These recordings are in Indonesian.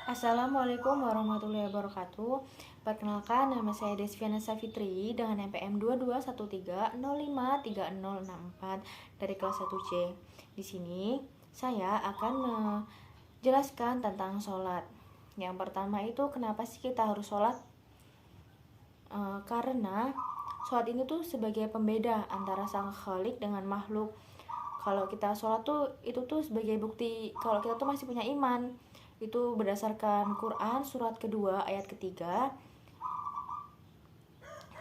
Assalamualaikum warahmatullahi wabarakatuh. Perkenalkan, nama saya Desviana Safitri dengan NPM 2213053064 dari kelas 1C. Di sini saya akan menjelaskan tentang sholat. Yang pertama itu, kenapa sih kita harus sholat? Karena sholat ini tuh sebagai pembeda antara sang khalik dengan makhluk. Kalau kita sholat tuh itu tuh sebagai bukti kalau kita tuh masih punya iman. Itu berdasarkan Quran surat kedua ayat ketiga.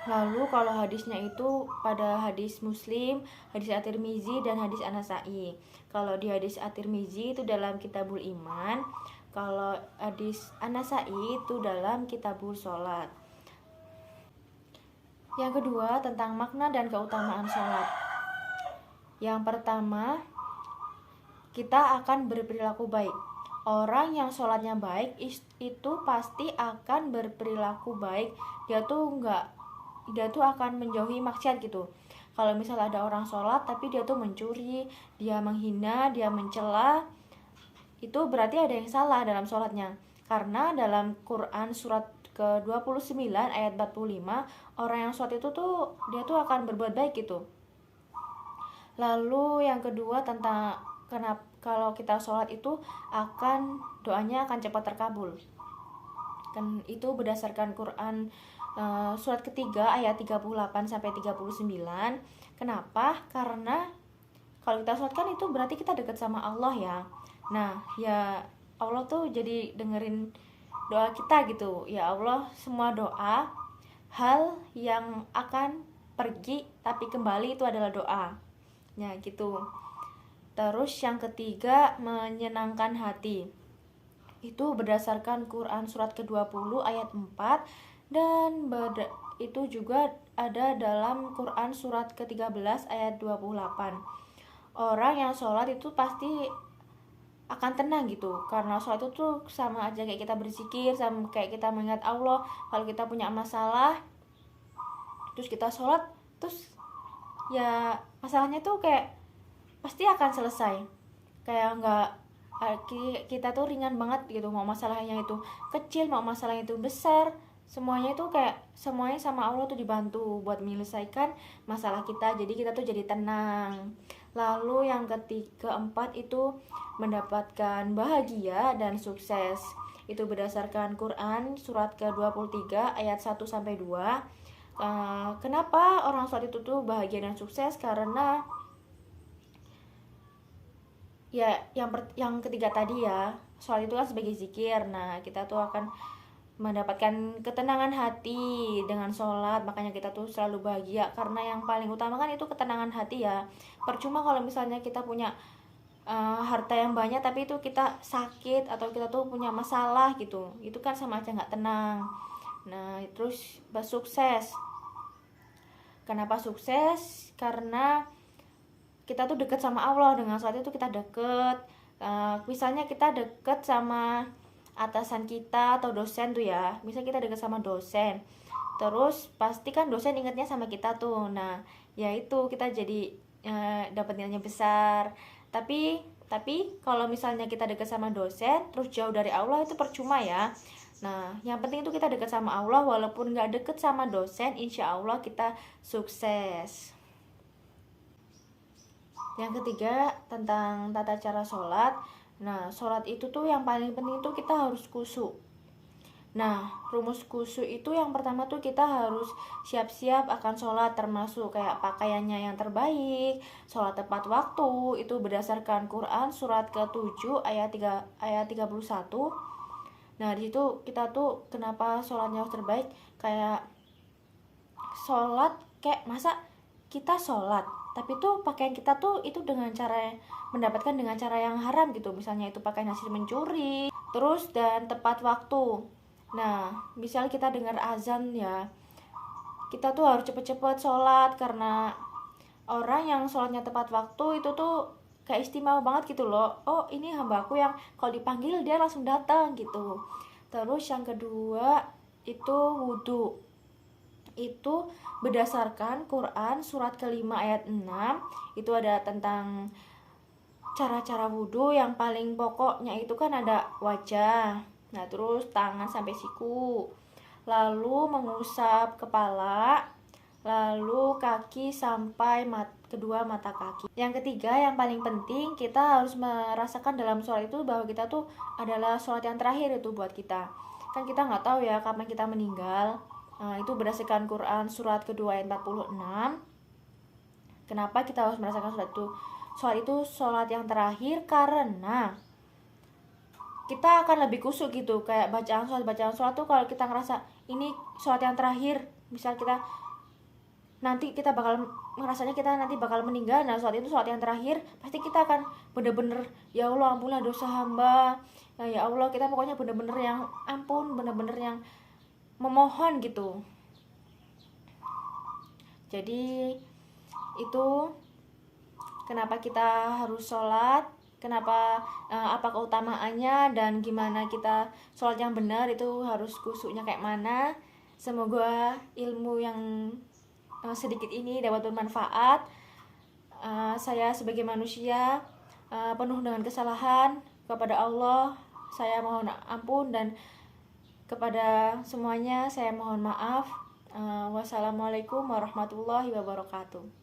Lalu kalau hadisnya itu pada hadis Muslim, hadis At-Tirmizi dan hadis An-Nasa'i. Kalau di hadis At-Tirmizi itu dalam Kitabul Iman, kalau hadis An-Nasa'i itu dalam Kitabul Sholat. Yang kedua, tentang makna dan keutamaan sholat. Yang pertama, kita akan berperilaku baik. Orang yang sholatnya baik itu pasti akan berperilaku baik. Dia tuh akan menjauhi maksiat gitu. Kalau misalnya ada orang sholat tapi dia tuh mencuri, dia menghina, dia mencela, itu berarti ada yang salah dalam sholatnya. Karena dalam Quran surat ke-29 ayat 45, orang yang sholat itu tuh dia tuh akan berbuat baik gitu. Lalu yang kedua, tentang kenapa kalau kita sholat itu doanya akan cepat terkabul. Kan itu berdasarkan Quran surat ketiga ayat 38 sampai 39. Kenapa? Karena kalau kita sholat kan itu berarti kita dekat sama Allah ya. Nah, ya Allah tuh jadi dengerin doa kita gitu. Ya Allah, semua doa, hal yang akan pergi tapi kembali itu adalah doa. Ya gitu. Terus yang ketiga, menyenangkan hati. Itu berdasarkan Quran surat ke-20 ayat 4 dan itu juga ada dalam Quran surat ke-13 ayat 28. Orang yang sholat itu pasti akan tenang gitu, karena sholat itu tuh sama aja kayak kita berzikir, sama kayak kita mengingat Allah. Kalau kita punya masalah terus kita sholat, terus ya masalahnya tuh kayak pasti akan selesai. Kayak nggak kita tuh ringan banget gitu, mau masalahnya itu kecil mau masalahnya itu besar, semuanya sama Allah tuh dibantu buat menyelesaikan masalah kita, jadi kita tuh jadi tenang. Lalu yang keempat itu mendapatkan bahagia dan sukses. Itu berdasarkan Quran surat ke-23 ayat 1 sampai 2. Kenapa orang sholat itu tuh bahagia dan sukses? Karena ya yang ketiga tadi ya, sholat itu kan sebagai zikir. Nah, kita tuh akan mendapatkan ketenangan hati dengan sholat, makanya kita tuh selalu bahagia. Karena yang paling utama kan itu ketenangan hati ya. Percuma kalau misalnya kita punya harta yang banyak tapi itu kita sakit atau kita tuh punya masalah gitu, itu kan sama aja nggak tenang. Nah, terus sukses. Kenapa sukses? Karena kita tuh deket sama Allah. Dengan sholat itu kita deket. Misalnya kita deket sama atasan kita atau dosen tuh ya, misalnya kita deket sama dosen, terus pasti kan dosen ingatnya sama kita tuh. Nah, ya itu kita jadi dapat nilainya besar. Tapi kalau misalnya kita deket sama dosen terus jauh dari Allah, itu percuma ya. Nah, yang penting itu kita deket sama Allah, walaupun nggak deket sama dosen, insya Allah kita sukses. Yang ketiga, tentang tata cara sholat. Nah, sholat itu tuh yang paling penting tuh kita harus khusyuk. Nah, rumus khusyuk itu yang pertama tuh kita harus siap-siap akan sholat, termasuk kayak pakaiannya yang terbaik, sholat tepat waktu. Itu berdasarkan Quran surat ke-7 ayat 31. Nah, di situ kita tuh kenapa sholatnya harus terbaik? Kayak sholat, kayak masa kita sholat tapi tuh pakaian kita tuh itu mendapatkan dengan cara yang haram gitu, misalnya itu pakai hasil mencuri, terus dan tepat waktu. Nah, misal kita dengar azan ya, kita tuh harus cepet-cepet sholat, karena orang yang sholatnya tepat waktu itu tuh kayak istimewa banget gitu loh. Oh, ini hambaku yang kalau dipanggil dia langsung datang gitu. Terus yang kedua itu wudhu. Itu berdasarkan Quran surat ke-5 ayat 6. Itu ada tentang cara-cara wudhu. Yang paling pokoknya itu kan ada wajah, Nah, terus tangan sampai siku. Lalu mengusap kepala, lalu kaki sampai kedua mata kaki. Yang ketiga, yang paling penting, kita harus merasakan dalam sholat itu bahwa kita tuh adalah sholat yang terakhir itu buat kita. Kan kita nggak tahu ya kapan kita meninggal. Itu berdasarkan Quran surat kedua ayat 46. Kenapa kita harus merasakan sholat itu? Sholat itu sholat yang terakhir karena kita akan lebih kusuk gitu, kayak bacaan sholat tuh kalau kita ngerasa ini sholat yang terakhir, misal kita nanti kita bakal ngerasanya kita nanti bakal meninggal, nah sholat itu sholat yang terakhir, pasti kita akan bener-bener ya Allah ampunlah dosa hamba, ya Allah kita pokoknya bener-bener yang ampun, bener-bener yang memohon gitu. Jadi itu kenapa kita harus sholat, kenapa apa keutamaannya, dan gimana kita sholat yang benar itu harus kusuknya kayak mana. Semoga ilmu yang sedikit ini dapat bermanfaat. Saya sebagai manusia penuh dengan kesalahan, kepada Allah saya mohon ampun, dan kepada semuanya saya mohon maaf. Wassalamualaikum warahmatullahi wabarakatuh.